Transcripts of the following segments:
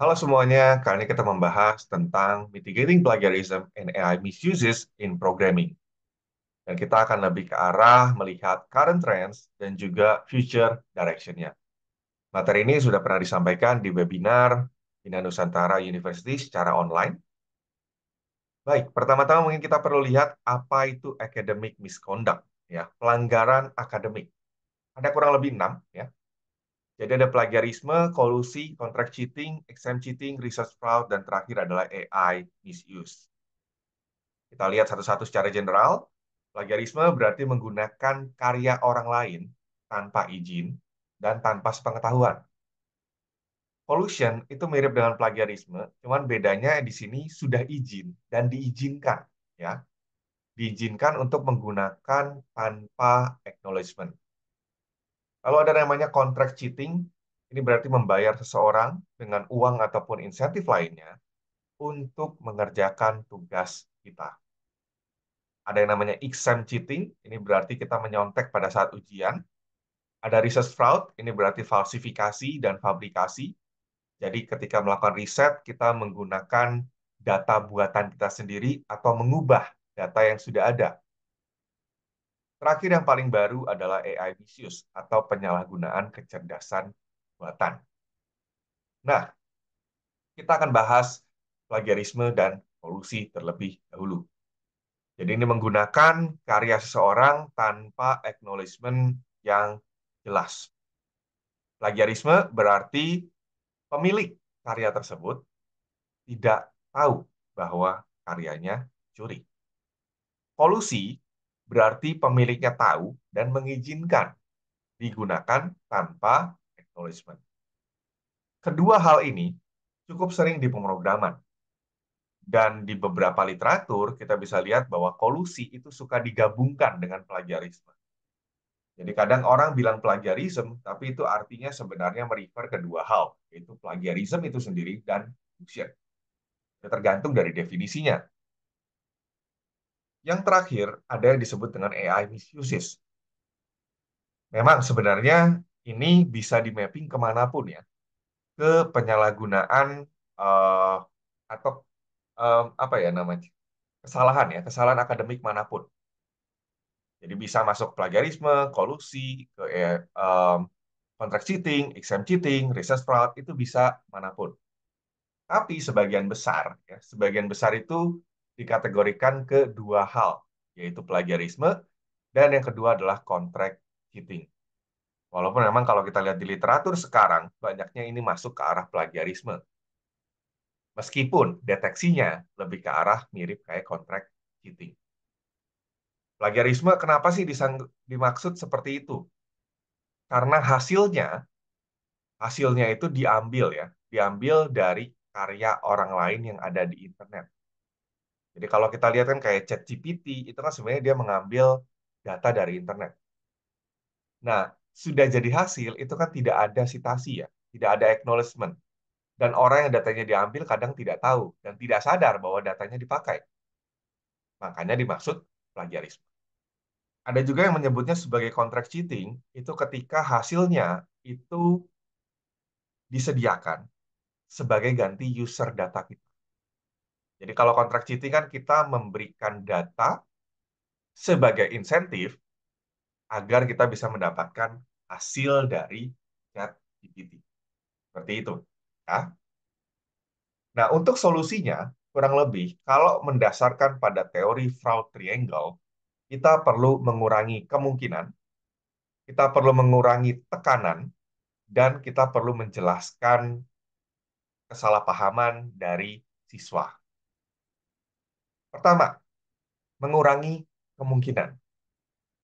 Halo semuanya, kali ini kita membahas tentang mitigating plagiarism and AI misuses in programming. Dan kita akan lebih ke arah melihat current trends dan juga future direction-nya. Materi ini sudah pernah disampaikan di webinar Bina Nusantara University secara online. Baik, pertama-tama mungkin kita perlu lihat apa itu academic misconduct, ya, pelanggaran akademik. Ada kurang lebih 6, ya. Jadi ada plagiarisme, kolusi, contract cheating, exam cheating, research fraud, dan terakhir adalah AI misuse. Kita lihat satu-satu secara general. Plagiarisme berarti menggunakan karya orang lain tanpa izin dan tanpa sepengetahuan. Collusion itu mirip dengan plagiarisme, cuman bedanya di sini sudah izin dan diizinkan, ya. Diizinkan untuk menggunakan tanpa acknowledgement. Kalau ada namanya contract cheating, ini berarti membayar seseorang dengan uang ataupun insentif lainnya untuk mengerjakan tugas kita. Ada yang namanya exam cheating, ini berarti kita menyontek pada saat ujian. Ada research fraud, ini berarti falsifikasi dan fabrikasi. Jadi ketika melakukan riset, kita menggunakan data buatan kita sendiri atau mengubah data yang sudah ada. Terakhir yang paling baru adalah AI misuse atau penyalahgunaan kecerdasan buatan. Nah, kita akan bahas plagiarisme dan kolusi terlebih dahulu. Jadi ini menggunakan karya seseorang tanpa acknowledgement yang jelas. Plagiarisme berarti pemilik karya tersebut tidak tahu bahwa karyanya curi. Kolusi berarti pemiliknya tahu dan mengizinkan digunakan tanpa acknowledgement. Kedua hal ini cukup sering di pemrograman. Dan di beberapa literatur kita bisa lihat bahwa kolusi itu suka digabungkan dengan plagiarisme. Jadi kadang orang bilang plagiarism, tapi itu artinya sebenarnya merefer ke dua hal, yaitu plagiarism itu sendiri dan collusion. Tergantung dari definisinya. Yang terakhir, ada yang disebut dengan AI misuses. Memang sebenarnya ini bisa di mapping kemanapun ya, ke penyalahgunaan eh, atau apa ya namanya, kesalahan ya, kesalahan akademik manapun. Jadi bisa masuk plagiarisme, kolusi, ke contract cheating, exam cheating, research fraud, itu bisa manapun. Tapi sebagian besar, ya, sebagian besar itu dikategorikan ke dua hal, yaitu plagiarisme dan yang kedua adalah contract cheating. Walaupun memang kalau kita lihat di literatur sekarang, banyaknya ini masuk ke arah plagiarisme. Meskipun deteksinya lebih ke arah mirip kayak contract cheating. Plagiarisme kenapa sih dimaksud seperti itu? Karena hasilnya itu diambil ya, diambil dari karya orang lain yang ada di internet. Jadi kalau kita lihat kan kayak ChatGPT, itu kan sebenarnya dia mengambil data dari internet. Nah, sudah jadi hasil, itu kan tidak ada citasi ya, tidak ada acknowledgement. Dan orang yang datanya diambil kadang tidak tahu dan tidak sadar bahwa datanya dipakai. Makanya dimaksud plagiarisme. Ada juga yang menyebutnya sebagai contract cheating, itu ketika hasilnya itu disediakan sebagai ganti user data kita. Jadi kalau kontrak cheating kan kita memberikan data sebagai insentif agar kita bisa mendapatkan hasil dari chat GPT. Seperti itu. Ya. Nah, untuk solusinya, kurang lebih, kalau mendasarkan pada teori fraud triangle, kita perlu mengurangi kemungkinan, kita perlu mengurangi tekanan, dan kita perlu menjelaskan kesalahpahaman dari siswa. Pertama, mengurangi kemungkinan.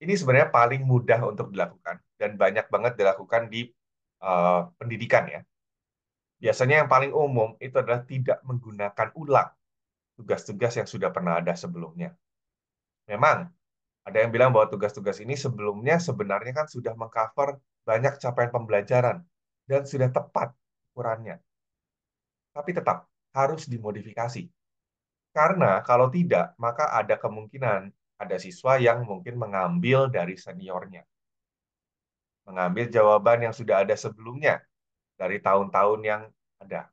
Ini sebenarnya paling mudah untuk dilakukan dan banyak banget dilakukan di pendidikan ya. Biasanya yang paling umum itu adalah tidak menggunakan ulang tugas-tugas yang sudah pernah ada sebelumnya. Memang ada yang bilang bahwa tugas-tugas ini sebelumnya sebenarnya kan sudah mengcover banyak capaian pembelajaran dan sudah tepat ukurannya. Tapi tetap harus dimodifikasi. Karena kalau tidak, maka ada kemungkinan ada siswa yang mungkin mengambil dari seniornya, mengambil jawaban yang sudah ada sebelumnya dari tahun-tahun yang ada.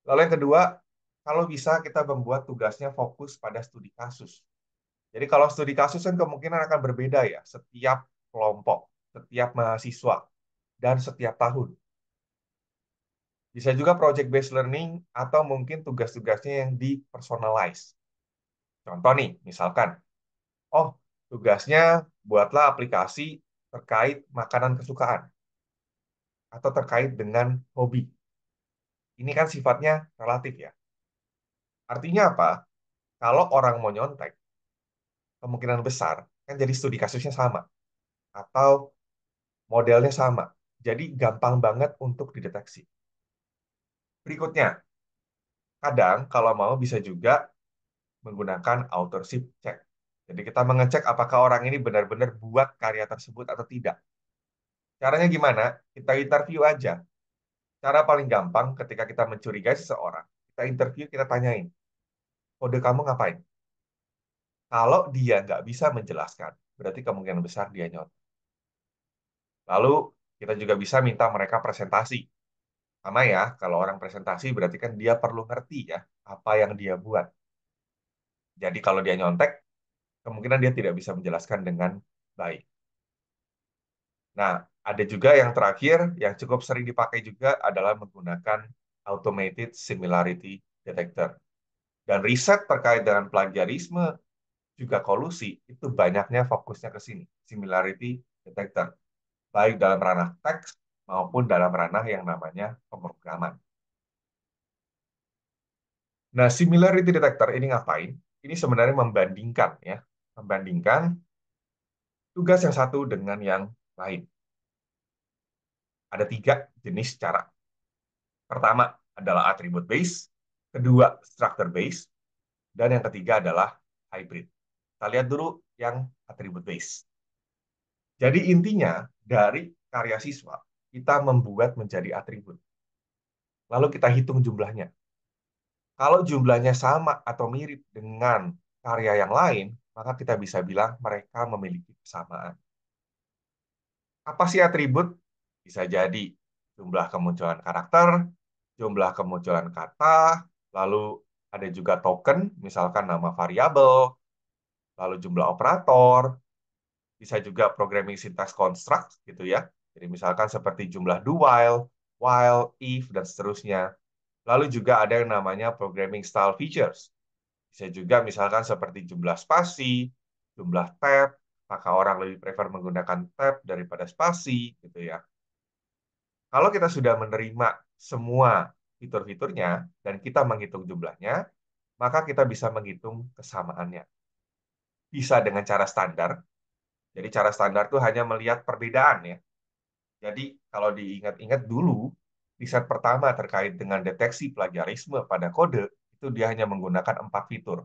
Lalu yang kedua, kalau bisa kita membuat tugasnya fokus pada studi kasus. Jadi kalau studi kasus kan kemungkinan akan berbeda ya, setiap kelompok, setiap mahasiswa, dan setiap tahun. Bisa juga project based learning atau mungkin tugas-tugasnya yang di-personalize. Contoh nih, misalkan, oh tugasnya buatlah aplikasi terkait makanan kesukaan atau terkait dengan hobi. Ini kan sifatnya relatif ya. Artinya apa? Kalau orang mau nyontek, kemungkinan besar kan jadi studi kasusnya sama atau modelnya sama. Jadi gampang banget untuk dideteksi. Berikutnya, kadang kalau mau bisa juga menggunakan authorship check. Jadi kita mengecek apakah orang ini benar-benar buat karya tersebut atau tidak. Caranya gimana? Kita interview aja. Cara paling gampang ketika kita mencurigai seseorang, kita interview, kita tanyain, kode kamu ngapain? Kalau dia nggak bisa menjelaskan, berarti kemungkinan besar dia nyontek. Lalu kita juga bisa minta mereka presentasi. Sama ya, kalau orang presentasi berarti kan dia perlu ngerti ya apa yang dia buat. Jadi kalau dia nyontek, kemungkinan dia tidak bisa menjelaskan dengan baik. Nah, ada juga yang terakhir yang cukup sering dipakai juga adalah menggunakan automated similarity detector. Dan riset terkait dengan plagiarisme juga kolusi itu banyaknya fokusnya ke sini, similarity detector, baik dalam ranah teks maupun dalam ranah yang namanya pemrograman. Nah, similarity detector ini ngapain? Ini sebenarnya membandingkan ya, membandingkan tugas yang satu dengan yang lain. Ada tiga jenis cara. Pertama adalah attribute based, kedua structure based, dan yang ketiga adalah hybrid. Kita lihat dulu yang attribute based. Jadi intinya dari karya siswa, kita membuat menjadi atribut. Lalu kita hitung jumlahnya. Kalau jumlahnya sama atau mirip dengan karya yang lain, maka kita bisa bilang mereka memiliki kesamaan. Apa sih atribut? Bisa jadi jumlah kemunculan karakter, jumlah kemunculan kata, lalu ada juga token, misalkan nama variabel, lalu jumlah operator, bisa juga programming syntax construct gitu ya. Jadi misalkan seperti jumlah do while, if, dan seterusnya. Lalu juga ada yang namanya programming style features. Bisa juga misalkan seperti jumlah spasi, jumlah tab, maka orang lebih prefer menggunakan tab daripada spasi gitu ya. Kalau kita sudah menerima semua fitur-fiturnya dan kita menghitung jumlahnya, maka kita bisa menghitung kesamaannya. Bisa dengan cara standar. Jadi cara standar itu hanya melihat perbedaan ya. Jadi kalau diingat-ingat dulu, riset pertama terkait dengan deteksi plagiarisme pada kode, itu dia hanya menggunakan 4 fitur,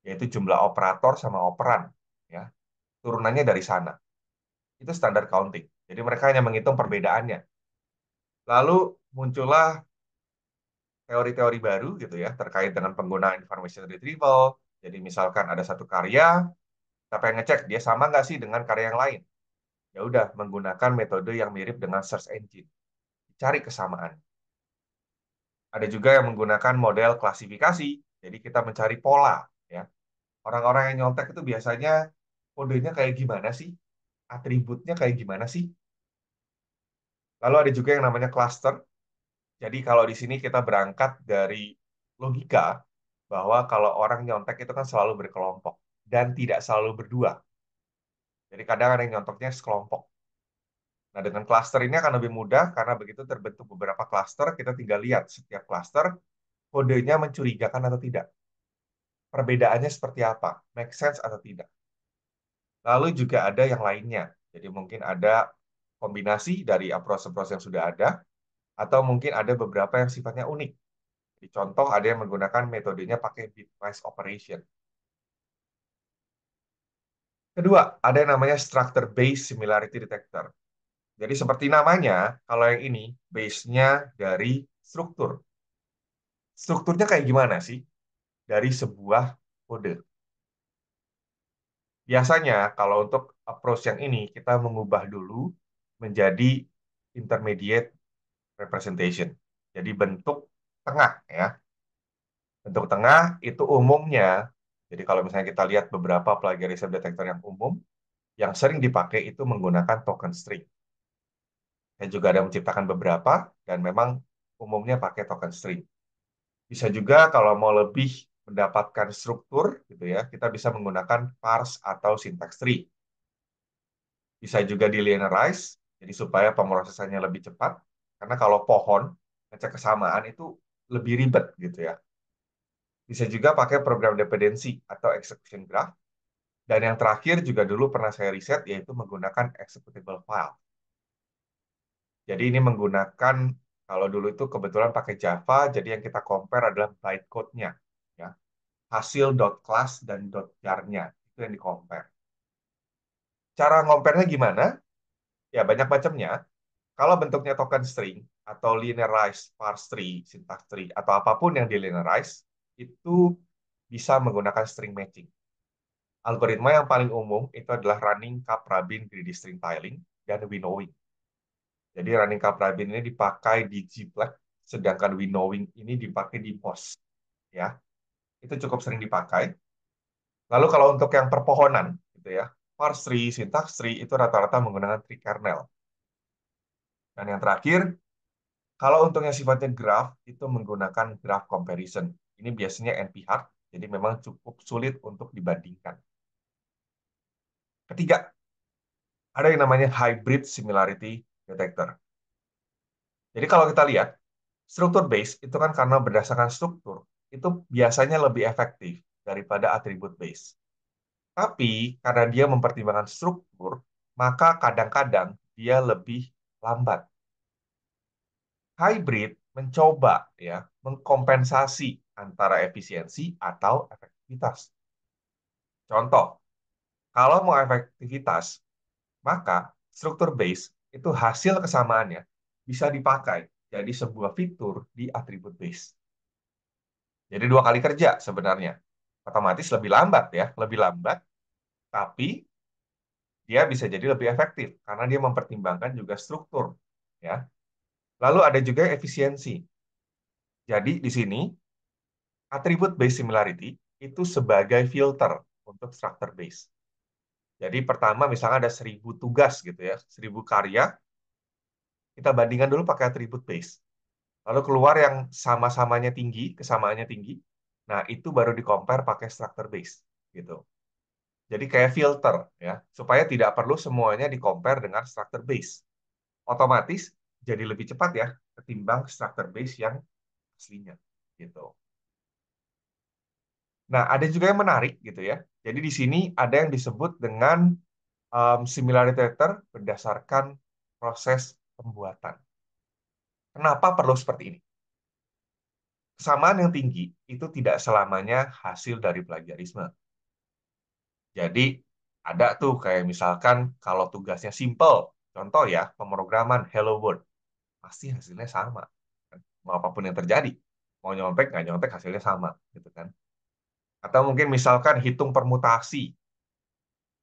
yaitu jumlah operator sama operan. Ya. Turunannya dari sana. Itu standar counting. Jadi mereka hanya menghitung perbedaannya. Lalu muncullah teori-teori baru gitu ya terkait dengan penggunaan information retrieval. Jadi misalkan ada satu karya, kita pengen ngecek dia sama nggak sih dengan karya yang lain. Ya udah menggunakan metode yang mirip dengan search engine. Cari kesamaan. Ada juga yang menggunakan model klasifikasi. Jadi kita mencari pola ya. Orang-orang yang nyontek itu biasanya kodenya kayak gimana sih? Atributnya kayak gimana sih? Lalu ada juga yang namanya cluster. Jadi kalau di sini kita berangkat dari logika bahwa kalau orang nyontek itu kan selalu berkelompok dan tidak selalu berdua. Jadi kadang ada yang nyonteknya sekelompok. Nah, dengan cluster ini akan lebih mudah karena begitu terbentuk beberapa cluster, kita tinggal lihat setiap cluster kodenya mencurigakan atau tidak. Perbedaannya seperti apa? Make sense atau tidak? Lalu juga ada yang lainnya. Jadi mungkin ada kombinasi dari approach-approach yang sudah ada, atau mungkin ada beberapa yang sifatnya unik. Di contoh ada yang menggunakan metodenya pakai bitwise operation. Kedua, ada yang namanya structure based similarity detector. Jadi seperti namanya, kalau yang ini base-nya dari struktur. Strukturnya kayak gimana sih dari sebuah kode? Biasanya kalau untuk approach yang ini kita mengubah dulu menjadi intermediate representation. Jadi bentuk tengah ya. Bentuk tengah itu umumnya, jadi kalau misalnya kita lihat beberapa plagiarism detector yang umum, yang sering dipakai itu menggunakan token string. Saya juga ada menciptakan beberapa, dan memang umumnya pakai token string. Bisa juga kalau mau lebih mendapatkan struktur, gitu ya, kita bisa menggunakan parse atau syntax tree. Bisa juga di linearize, jadi supaya pemrosesannya lebih cepat. Karena kalau pohon, ngecek kesamaan itu lebih ribet gitu ya. Bisa juga pakai program dependency atau execution graph. Dan yang terakhir juga dulu pernah saya riset, yaitu menggunakan executable file. Jadi ini menggunakan, kalau dulu itu kebetulan pakai Java, jadi yang kita compare adalah bytecode-nya. Ya. Hasil .class dan .jar-nya, itu yang di compare. Cara ngompernya gimana? Ya banyak macamnya. Kalau bentuknya token string atau linearized parse tree, syntax tree, atau apapun yang di linearize, itu bisa menggunakan string matching. Algoritma yang paling umum itu adalah running cup-rabin greedy string tiling dan winnowing. Jadi running cup-rabin ini dipakai di Gplec, sedangkan winnowing ini dipakai di MOS. Ya, itu cukup sering dipakai. Lalu kalau untuk yang perpohonan, gitu ya, parse tree, syntax tree itu rata-rata menggunakan tree kernel. Dan yang terakhir, kalau untuk yang sifatnya graph, itu menggunakan graph comparison. Ini biasanya NP-hard, jadi memang cukup sulit untuk dibandingkan. Ketiga, ada yang namanya hybrid similarity detector. Jadi kalau kita lihat, struktur base itu kan karena berdasarkan struktur, itu biasanya lebih efektif daripada atribut base. Tapi karena dia mempertimbangkan struktur, maka kadang-kadang dia lebih lambat. Hybrid mencoba ya mengkompensasi antara efisiensi atau efektivitas. Contoh, kalau mau efektivitas, maka struktur base itu hasil kesamaannya bisa dipakai jadi sebuah fitur di atribut base. Jadi dua kali kerja sebenarnya. Otomatis lebih lambat ya, lebih lambat, tapi dia bisa jadi lebih efektif karena dia mempertimbangkan juga struktur ya. Lalu ada juga efisiensi. Jadi di sini atribut base similarity itu sebagai filter untuk structure base. Jadi pertama misalnya ada 1.000 tugas gitu ya, 1.000 karya, kita bandingkan dulu pakai atribut base. Lalu keluar yang sama-samanya tinggi, kesamaannya tinggi. Nah, itu baru di compare pakai structure base gitu. Jadi kayak filter ya, supaya tidak perlu semuanya di compare dengan structure base. Otomatis jadi lebih cepat ya ketimbang structure base yang aslinya gitu. Nah, ada juga yang menarik gitu ya. Jadi di sini ada yang disebut dengan similarity detector berdasarkan proses pembuatan. Kenapa perlu seperti ini? Kesamaan yang tinggi itu tidak selamanya hasil dari plagiarisme. Jadi ada tuh kayak misalkan kalau tugasnya simple, contoh ya pemrograman Hello World, pasti hasilnya sama. Mau apapun yang terjadi, mau nyontek nggak nyontek hasilnya sama, gitu kan? Atau mungkin misalkan hitung permutasi,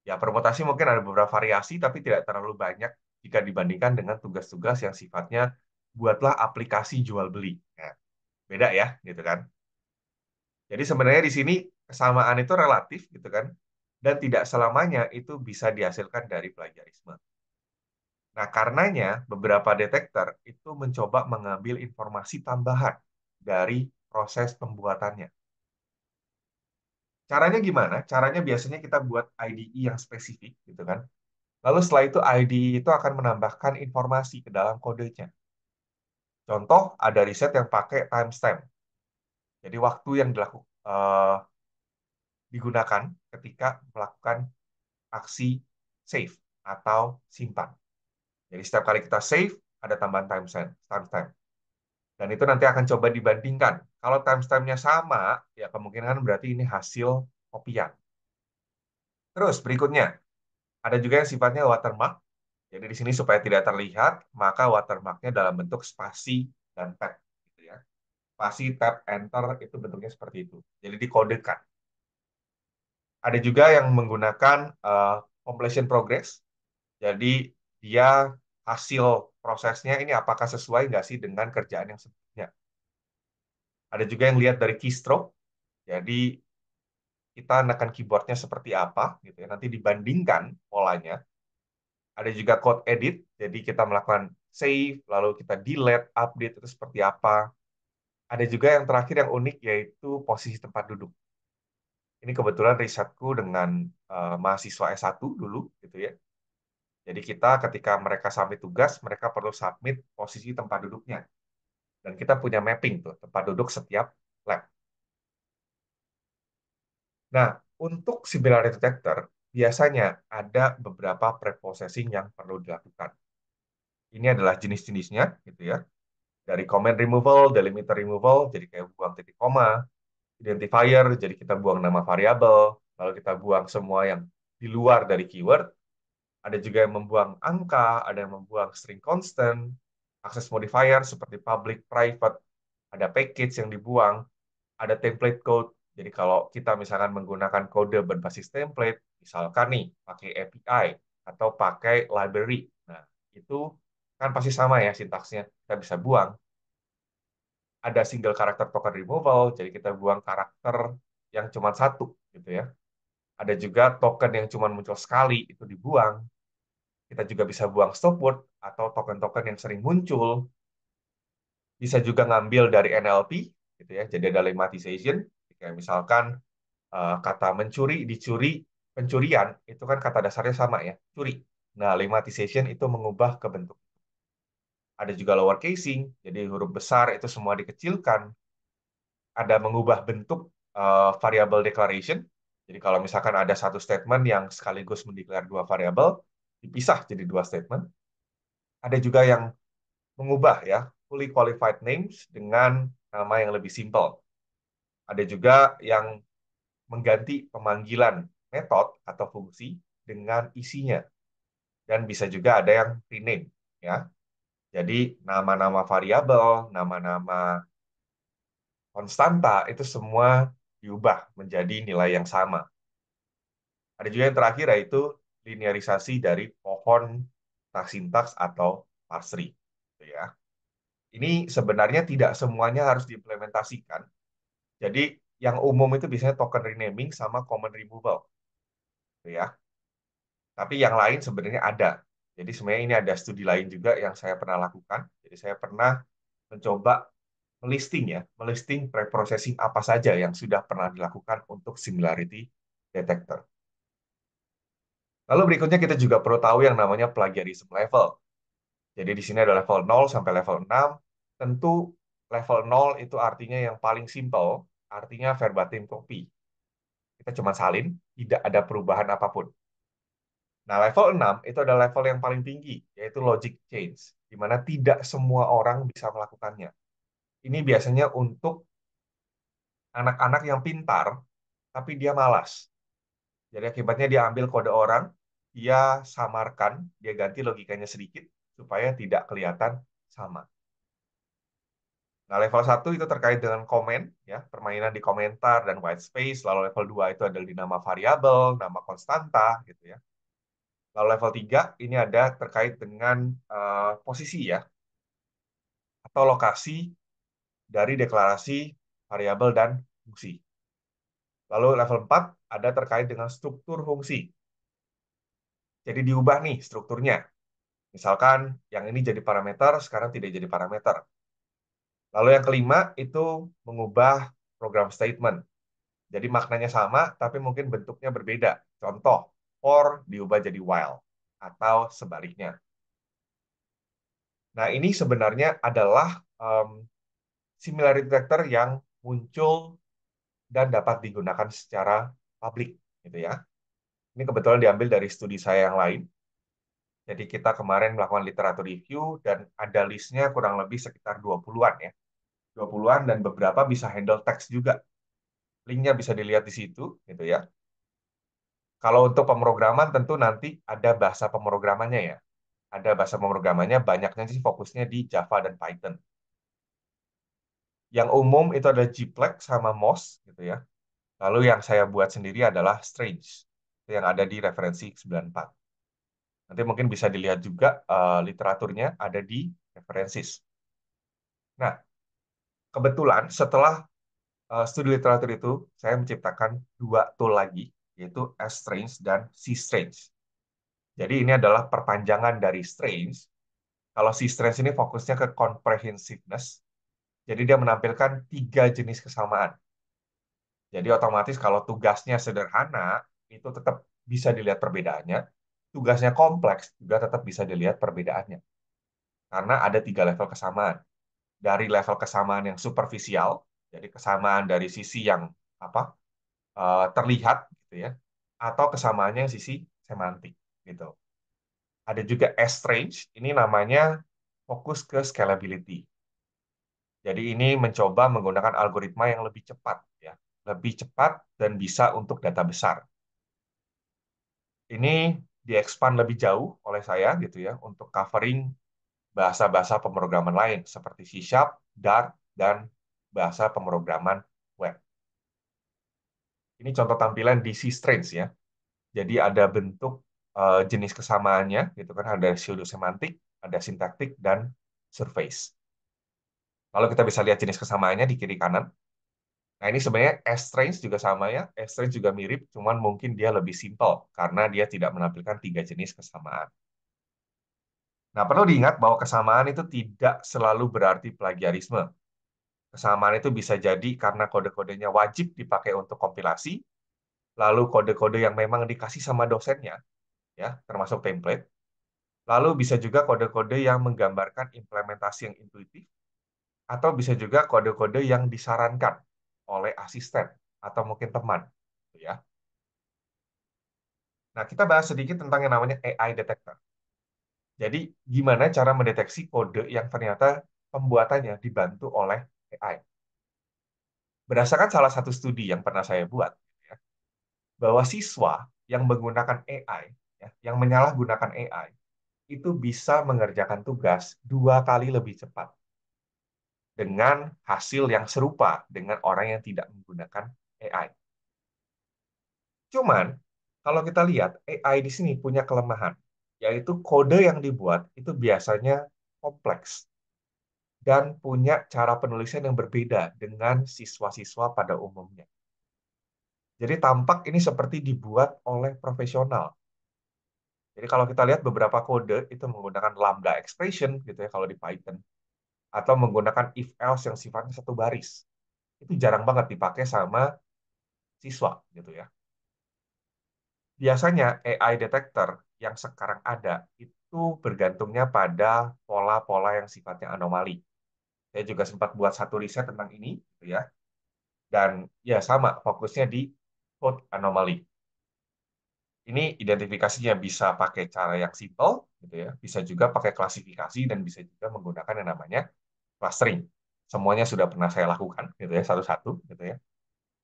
ya permutasi mungkin ada beberapa variasi tapi tidak terlalu banyak jika dibandingkan dengan tugas-tugas yang sifatnya buatlah aplikasi jual beli. Nah, beda ya, gitu kan? Jadi sebenarnya di sini kesamaan itu relatif, gitu kan? Dan tidak selamanya itu bisa dihasilkan dari plagiarisme. Nah, karenanya beberapa detektor itu mencoba mengambil informasi tambahan dari proses pembuatannya. Caranya gimana? Caranya biasanya kita buat IDE yang spesifik, gitu kan? Lalu setelah itu IDE itu akan menambahkan informasi ke dalam kodenya. Contoh, ada riset yang pakai timestamp. Jadi waktu yang digunakan ketika melakukan aksi save atau simpan. Jadi setiap kali kita save, ada tambahan timestamp. Dan itu nanti akan coba dibandingkan. Kalau timestampnya sama, ya kemungkinan berarti ini hasil kopian. Terus berikutnya, ada juga yang sifatnya watermark. Jadi di sini supaya tidak terlihat, maka watermarknya dalam bentuk spasi dan tab. Gitu ya. Spasi, tab, enter itu bentuknya seperti itu. Jadi dikodekan. Ada juga yang menggunakan completion progress. Jadi dia hasil prosesnya ini apakah sesuai nggak sih dengan kerjaan yang sebelumnya. Ada juga yang lihat dari keystroke, jadi kita menekan keyboardnya seperti apa, gitu ya. Nanti dibandingkan polanya. Ada juga code edit, jadi kita melakukan save, lalu kita delete, update itu seperti apa. Ada juga yang terakhir yang unik yaitu posisi tempat duduk. Ini kebetulan risetku dengan mahasiswa S1 dulu, gitu ya. Jadi kita ketika mereka submit tugas, mereka perlu submit posisi tempat duduknya. Dan kita punya mapping tuh, tempat duduk setiap lab. Nah, untuk similarity detector, biasanya ada beberapa preprocessing yang perlu dilakukan. Ini adalah jenis-jenisnya, gitu ya. Dari comment removal, delimiter removal, jadi kayak buang titik koma, identifier, jadi kita buang nama variabel, lalu kita buang semua yang di luar dari keyword, ada juga yang membuang angka, ada yang membuang string constant, access modifier seperti public, private, ada package yang dibuang, ada template code. Jadi kalau kita misalkan menggunakan kode berbasis template, misalkan nih pakai API atau pakai library. Nah, itu kan pasti sama ya sintaksnya. Kita bisa buang. Ada single character token removal, jadi kita buang karakter yang cuma satu gitu ya. Ada juga token yang cuma muncul sekali, itu dibuang. Kita juga bisa buang stop word atau token-token yang sering muncul. Bisa juga ngambil dari NLP gitu ya. Jadi ada lemmatization, kayak misalkan kata mencuri, dicuri, pencurian itu kan kata dasarnya sama ya, curi. Nah, lemmatization itu mengubah ke bentuk. Ada juga lower casing, jadi huruf besar itu semua dikecilkan. Ada mengubah bentuk variable declaration. Jadi kalau misalkan ada satu statement yang sekaligus mendeklar dua variabel, dipisah jadi dua statement. Ada juga yang mengubah ya fully qualified names dengan nama yang lebih simple. Ada juga yang mengganti pemanggilan metode atau fungsi dengan isinya. Dan bisa juga ada yang rename ya. Jadi nama-nama variabel, nama-nama konstanta itu semua diubah menjadi nilai yang sama. Ada juga yang terakhir yaitu linearisasi dari pohon sintaks atau parse tree. Gitu ya. Ini sebenarnya tidak semuanya harus diimplementasikan. Jadi yang umum itu biasanya token renaming sama common removal. Gitu ya. Tapi yang lain sebenarnya ada. Jadi sebenarnya ini ada studi lain juga yang saya pernah lakukan. Jadi saya pernah mencoba melisting ya, melisting preprocessing apa saja yang sudah pernah dilakukan untuk similarity detector. Lalu berikutnya kita juga perlu tahu yang namanya plagiarism level. Jadi di sini ada level 0 sampai level 6. Tentu level 0 itu artinya yang paling simple, artinya verbatim copy. Kita cuma salin, tidak ada perubahan apapun. Nah, level 6 itu adalah level yang paling tinggi, yaitu logic change, di mana tidak semua orang bisa melakukannya. Ini biasanya untuk anak-anak yang pintar, tapi dia malas. Jadi akibatnya dia ambil kode orang, dia samarkan, dia ganti logikanya sedikit, supaya tidak kelihatan sama. Nah, level 1 itu terkait dengan komen, ya, permainan di komentar dan white space. Lalu level 2 itu adalah di nama variabel, nama konstanta, gitu ya. Lalu level 3 ini ada terkait dengan posisi ya, atau lokasi dari deklarasi variabel dan fungsi. Lalu level 4 ada terkait dengan struktur fungsi. Jadi diubah nih strukturnya. Misalkan yang ini jadi parameter, sekarang tidak jadi parameter. Lalu yang kelima itu mengubah program statement. Jadi maknanya sama, tapi mungkin bentuknya berbeda. Contoh, for diubah jadi while, atau sebaliknya. Nah, ini sebenarnya adalah similarity detector yang muncul dan dapat digunakan secara publik, gitu ya. Ini kebetulan diambil dari studi saya yang lain. Jadi kita kemarin melakukan literatur review dan ada listnya kurang lebih sekitar 20-an ya. 20-an dan beberapa bisa handle teks juga. Linknya bisa dilihat di situ, gitu ya. Kalau untuk pemrograman tentu nanti ada bahasa pemrogramannya ya. Ada bahasa pemrogramannya, banyaknya sih fokusnya di Java dan Python. Yang umum itu ada Gplex sama MOS gitu ya. Lalu yang saya buat sendiri adalah Strange, itu yang ada di referensi 94. Nanti mungkin bisa dilihat juga literaturnya ada di referensis. Nah, Kebetulan setelah studi literatur itu, saya menciptakan dua tool lagi, yaitu S-Strange dan C-Strange. Jadi ini adalah perpanjangan dari Strange. Kalau C-Strange ini fokusnya ke comprehensiveness, jadi dia menampilkan tiga jenis kesamaan. Jadi otomatis kalau tugasnya sederhana, itu tetap bisa dilihat perbedaannya. Tugasnya kompleks, juga tetap bisa dilihat perbedaannya. Karena ada tiga level kesamaan. Dari level kesamaan yang superficial, jadi kesamaan dari sisi yang apa terlihat gitu ya, atau kesamaannya yang sisi semantik gitu. Ada juga S-range, ini namanya fokus ke scalability. Jadi ini mencoba menggunakan algoritma yang lebih cepat ya, lebih cepat dan bisa untuk data besar. Ini di-expand lebih jauh oleh saya gitu ya untuk covering bahasa-bahasa pemrograman lain seperti C Sharp, Dart, dan bahasa pemrograman web. Ini contoh tampilan DC Strange ya. Jadi ada bentuk jenis kesamaannya, gitu kan? Ada pseudosemantik, ada sintaktik, dan surface. Lalu kita bisa lihat jenis kesamaannya di kiri kanan. Nah ini sebenarnya S-Strange juga sama ya. S-Strange juga mirip, cuman mungkin dia lebih simpel karena dia tidak menampilkan tiga jenis kesamaan. Nah perlu diingat bahwa kesamaan itu tidak selalu berarti plagiarisme. Kesamaan itu bisa jadi karena kode-kodenya wajib dipakai untuk kompilasi, lalu kode-kode yang memang dikasih sama dosennya, ya, termasuk template. Lalu bisa juga kode-kode yang menggambarkan implementasi yang intuitif, atau bisa juga kode-kode yang disarankan oleh asisten atau mungkin teman, gitu ya. Nah, kita bahas sedikit tentang yang namanya AI detector. Jadi, gimana cara mendeteksi kode yang ternyata pembuatannya dibantu oleh AI? Berdasarkan salah satu studi yang pernah saya buat, ya, bahwa siswa yang menggunakan AI, ya, yang menyalahgunakan AI, itu bisa mengerjakan tugas dua kali lebih cepat dengan hasil yang serupa dengan orang yang tidak menggunakan AI. Cuman, kalau kita lihat, AI di sini punya kelemahan, yaitu kode yang dibuat itu biasanya kompleks dan punya cara penulisan yang berbeda dengan siswa-siswa pada umumnya. Jadi tampak ini seperti dibuat oleh profesional. Jadi kalau kita lihat beberapa kode itu menggunakan lambda expression gitu ya kalau di Python, atau menggunakan if else yang sifatnya satu baris. Itu jarang banget dipakai sama siswa gitu ya. Biasanya AI detector yang sekarang ada itu bergantungnya pada pola-pola yang sifatnya anomali. Saya juga sempat buat satu riset tentang ini gitu ya. Dan ya sama fokusnya di code anomali. Ini identifikasinya bisa pakai cara yang simple gitu ya, bisa juga pakai klasifikasi dan bisa juga menggunakan yang namanya clustering. Semuanya sudah pernah saya lakukan gitu ya satu-satu gitu ya.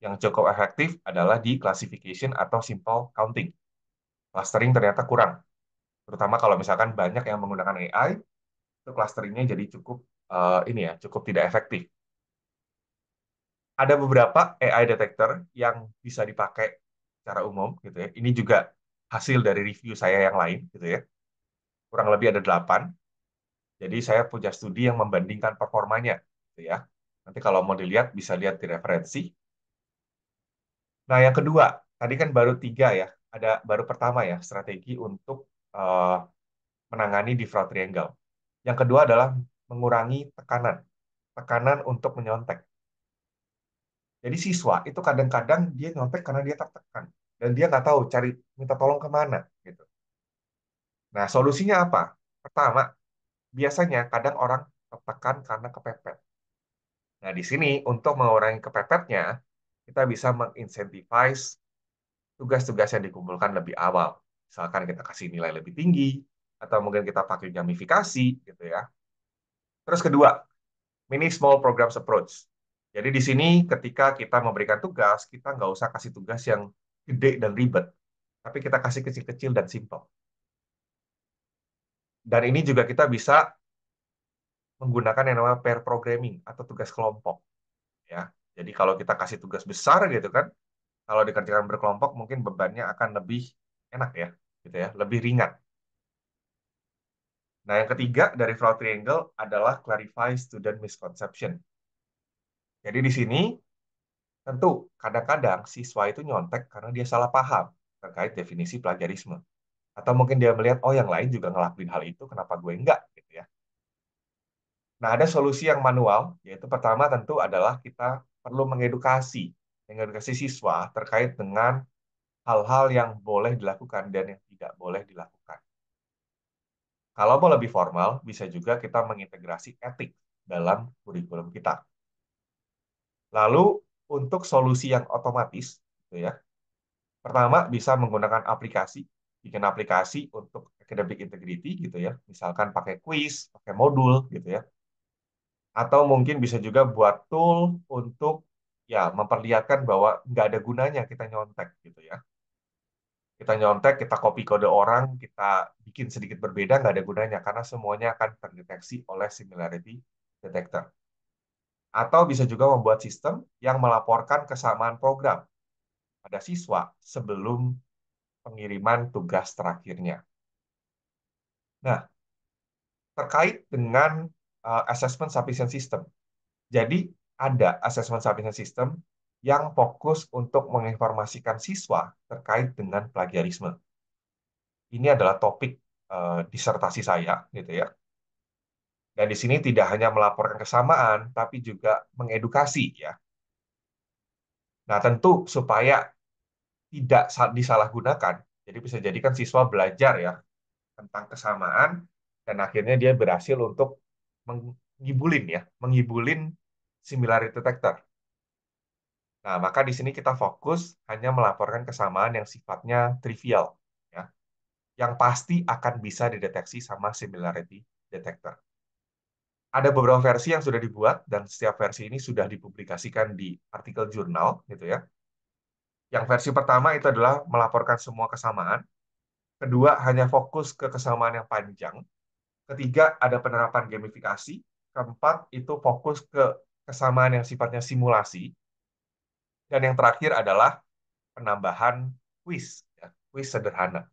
Yang cukup efektif adalah di classification atau simple counting. Clustering ternyata kurang, terutama kalau misalkan banyak yang menggunakan AI, itu clusteringnya jadi cukup ini ya, cukup tidak efektif. Ada beberapa AI detector yang bisa dipakai secara umum gitu ya. Ini juga hasil dari review saya yang lain gitu ya. Kurang lebih ada 8. Jadi saya punya studi yang membandingkan performanya gitu ya. Nanti kalau mau dilihat bisa lihat di referensi. Nah, yang kedua, tadi kan baru 3 ya. Ada baru pertama ya, strategi untuk eh, menangani di fraud triangle. Yang kedua adalah mengurangi tekanan. Tekanan untuk menyontek. Jadi siswa itu kadang-kadang dia nyontek karena dia tertekan. Dan dia nggak tahu cari minta tolong kemana. Gitu. Nah, solusinya apa? Pertama, biasanya kadang orang tertekan karena kepepet. Nah, di sini untuk mengurangi kepepetnya, kita bisa mengincentivize tugas-tugas yang dikumpulkan lebih awal. Misalkan kita kasih nilai lebih tinggi, atau mungkin kita pakai gamifikasi, gitu ya. Terus kedua, mini small programs approach. Jadi di sini ketika kita memberikan tugas, kita nggak usah kasih tugas yang gede dan ribet, tapi kita kasih kecil-kecil dan simple. Dan ini juga kita bisa menggunakan yang namanya pair programming atau tugas kelompok. Ya, jadi kalau kita kasih tugas besar gitu kan, kalau dikerjakan berkelompok mungkin bebannya akan lebih enak ya, gitu ya, lebih ringan. Nah, yang ketiga dari Flow Triangle adalah clarify student misconception. Jadi di sini tentu kadang-kadang siswa itu nyontek karena dia salah paham terkait definisi plagiarisme. Atau mungkin dia melihat, oh yang lain juga ngelakuin hal itu, kenapa gue enggak? Gitu ya. Nah, ada solusi yang manual, yaitu pertama tentu adalah kita perlu mengedukasi siswa terkait dengan hal-hal yang boleh dilakukan dan yang tidak boleh dilakukan. Kalau mau lebih formal, bisa juga kita mengintegrasi etik dalam kurikulum kita. Lalu, untuk solusi yang otomatis, gitu ya, pertama bisa menggunakan aplikasi, bikin aplikasi untuk academic integrity, gitu ya, misalkan pakai quiz, pakai modul, gitu ya, atau mungkin bisa juga buat tool untuk ya memperlihatkan bahwa nggak ada gunanya kita nyontek gitu ya. Kita nyontek, kita copy kode orang, kita bikin sedikit berbeda, nggak ada gunanya karena semuanya akan terdeteksi oleh similarity detector. Atau bisa juga membuat sistem yang melaporkan kesamaan program pada siswa sebelum pengiriman tugas terakhirnya. Nah, terkait dengan assessment sufficient system. Jadi ada assessment sufficient system yang fokus untuk menginformasikan siswa terkait dengan plagiarisme. Ini adalah topik disertasi saya, gitu ya. Dan di sini tidak hanya melaporkan kesamaan, tapi juga mengedukasi, ya. Nah, tentu supaya tidak disalahgunakan. Jadi bisa jadikan siswa belajar ya tentang kesamaan dan akhirnya dia berhasil untuk mengibulin similarity detector. Nah, maka di sini kita fokus hanya melaporkan kesamaan yang sifatnya trivial, ya, yang pasti akan bisa dideteksi sama similarity detector. Ada beberapa versi yang sudah dibuat dan setiap versi ini sudah dipublikasikan di artikel jurnal, gitu ya. Yang versi pertama itu adalah melaporkan semua kesamaan. Kedua, hanya fokus ke kesamaan yang panjang. Ketiga, ada penerapan gamifikasi. Keempat, itu fokus ke kesamaan yang sifatnya simulasi. Dan yang terakhir adalah penambahan kuis, ya, kuis sederhana.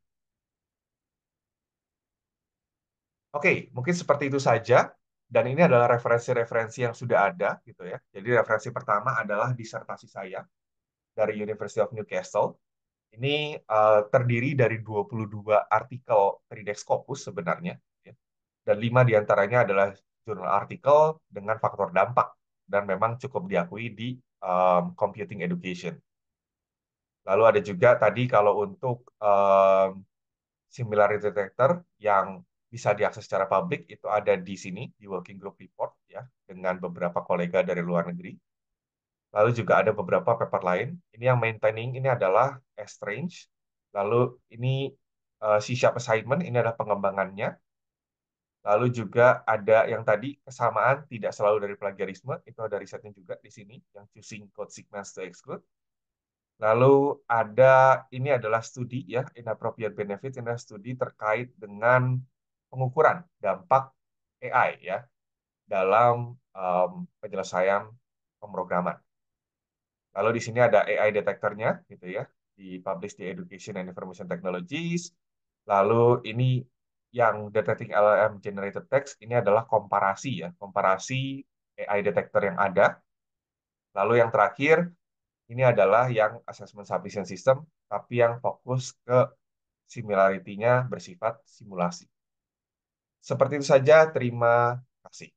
Oke, mungkin seperti itu saja. Dan ini adalah referensi-referensi yang sudah ada, gitu ya. Jadi referensi pertama adalah disertasi saya dari University of Newcastle. Ini terdiri dari 22 artikel 3D Scopus sebenarnya, ya. Dan 5 diantaranya adalah jurnal artikel dengan faktor dampak dan memang cukup diakui di computing education. Lalu ada juga tadi kalau untuk similarity detector yang bisa diakses secara publik itu ada di sini di working group report ya dengan beberapa kolega dari luar negeri. Lalu juga ada beberapa paper lain. Ini yang maintaining ini adalah Estrange. Lalu ini C# assignment ini adalah pengembangannya. Lalu juga ada yang tadi kesamaan tidak selalu dari plagiarisme, itu ada risetnya juga di sini yang choosing code segments to exclude. Lalu ada ini adalah studi ya, inappropriate benefit, ini adalah studi terkait dengan pengukuran dampak AI ya dalam penyelesaian pemrograman. Lalu di sini ada AI detektornya gitu ya, dipublish di Education and Information Technologies. Lalu ini yang detecting LLM generated text ini adalah komparasi ya, komparasi AI detektor yang ada. Lalu yang terakhir ini adalah yang assessment sufficient system, tapi yang fokus ke similarity-nya bersifat simulasi. Seperti itu saja, terima kasih.